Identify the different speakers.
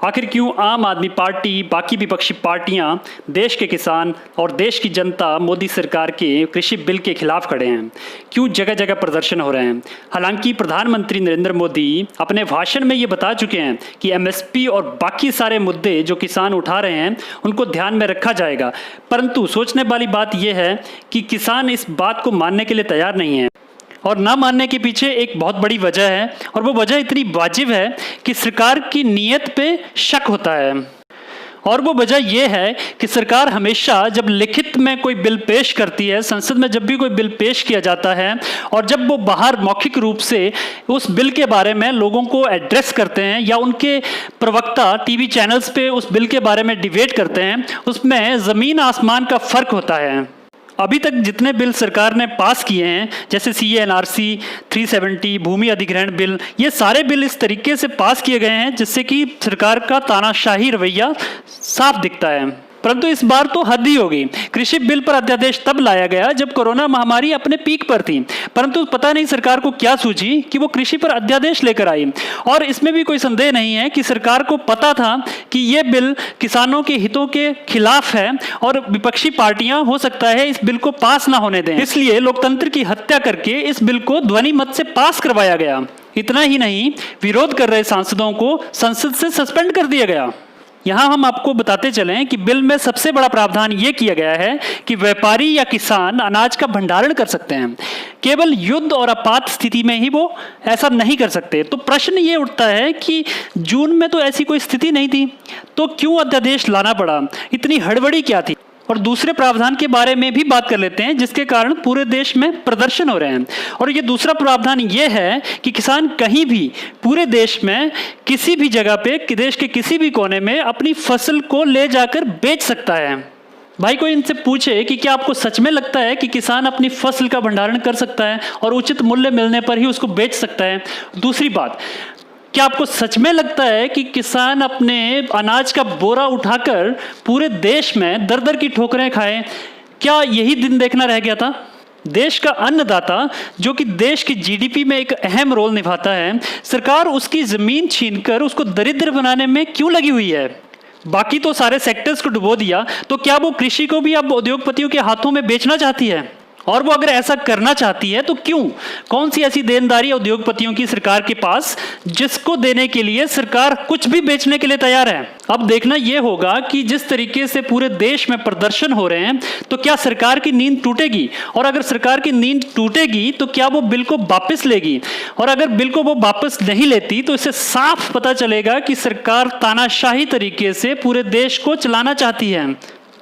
Speaker 1: आखिर क्यों आम आदमी पार्टी, बाकी विपक्षी पार्टियां, देश के किसान और देश की जनता मोदी सरकार के कृषि बिल के खिलाफ खड़े हैं? क्यों जगह जगह प्रदर्शन हो रहे हैं? हालांकि प्रधानमंत्री नरेंद्र मोदी अपने भाषण में ये बता चुके हैं कि एमएसपी और बाकी सारे मुद्दे जो किसान उठा रहे हैं उनको ध्यान में रखा जाएगा, परंतु सोचने वाली बात यह है कि किसान इस बात को मानने के लिए तैयार नहीं है। और ना मानने के पीछे एक बहुत बड़ी वजह है, और वो वजह इतनी वाजिब है कि सरकार की नीयत पे शक होता है। और वो वजह यह है कि सरकार हमेशा जब लिखित में कोई बिल पेश करती है, संसद में जब भी कोई बिल पेश किया जाता है और जब वो बाहर मौखिक रूप से उस बिल के बारे में लोगों को एड्रेस करते हैं या उनके प्रवक्ता टीवी चैनल्स पे उस बिल के बारे में डिबेट करते हैं, उसमें ज़मीन आसमान का फ़र्क होता है। अभी तक जितने बिल सरकार ने पास किए हैं, जैसे CA NRC 370, भूमि अधिग्रहण बिल, ये सारे बिल इस तरीके से पास किए गए हैं जिससे कि सरकार का तानाशाही रवैया साफ दिखता है। परंतु इस बार तो हद ही हो गई। कृषि बिल पर अध्यादेश तब लाया गया जब कोरोना महामारी अपने पीक पर थी, परंतु पता नहीं सरकार को क्या सूझी कि वो कृषि पर अध्यादेश लेकर आई। और इसमें भी कोई संदेह नहीं है कि सरकार को पता था कि ये बिल किसानों के हितों के खिलाफ है और विपक्षी पार्टियां हो सकता है इस बिल को पास ना होने दें, इसलिए लोकतंत्र की हत्या करके इस बिल को ध्वनि मत से पास करवाया गया। इतना ही नहीं, विरोध कर रहे सांसदों को संसद से सस्पेंड कर दिया गया। यहाँ हम आपको बताते चलें कि बिल में सबसे बड़ा प्रावधान ये किया गया है कि व्यापारी या किसान अनाज का भंडारण कर सकते हैं, केवल युद्ध और आपात स्थिति में ही वो ऐसा नहीं कर सकते। तो प्रश्न ये उठता है कि जून में तो ऐसी कोई स्थिति नहीं थी, तो क्यों अध्यादेश लाना पड़ा? इतनी हड़बड़ी क्या थी? और दूसरे प्रावधान के बारे में भी बात कर लेते हैं जिसके कारण पूरे देश में प्रदर्शन हो रहे हैं। और ये दूसरा प्रावधान ये है कि किसान कहीं भी पूरे देश में किसी भी जगह पे, देश के किसी भी कोने में अपनी फसल को ले जाकर बेच सकता है। भाई कोई इनसे पूछे कि क्या आपको सच में लगता है कि किसान अपनी फसल का भंडारण कर सकता है और उचित मूल्य मिलने पर ही उसको बेच सकता है? दूसरी बात, क्या आपको सच में लगता है कि किसान अपने अनाज का बोरा उठाकर पूरे देश में दर दर की ठोकरें खाए? क्या यही दिन देखना रह गया था? देश का अन्नदाता जो कि देश की GDP में एक अहम रोल निभाता है, सरकार उसकी ज़मीन छीनकर उसको दरिद्र बनाने में क्यों लगी हुई है? बाकी तो सारे सेक्टर्स को डुबो दिया, तो क्या वो कृषि को भी अब उद्योगपतियों के हाथों में बेचना चाहती है? और वो अगर ऐसा करना चाहती है तो क्यों? कौन सी ऐसी देनदारी उद्योगपतियों की सरकार के पास जिसको देने के लिए सरकार कुछ भी बेचने के लिए तैयार है? अब देखना यह होगा कि जिस तरीके से पूरे देश में प्रदर्शन हो रहे हैं, तो क्या सरकार की नींद टूटेगी? और अगर सरकार की नींद टूटेगी तो क्या वो बिल को वापस लेगी? और अगर बिल को वो वापस नहीं लेती तो इससे साफ पता चलेगा कि सरकार तानाशाही तरीके से पूरे देश को चलाना चाहती है।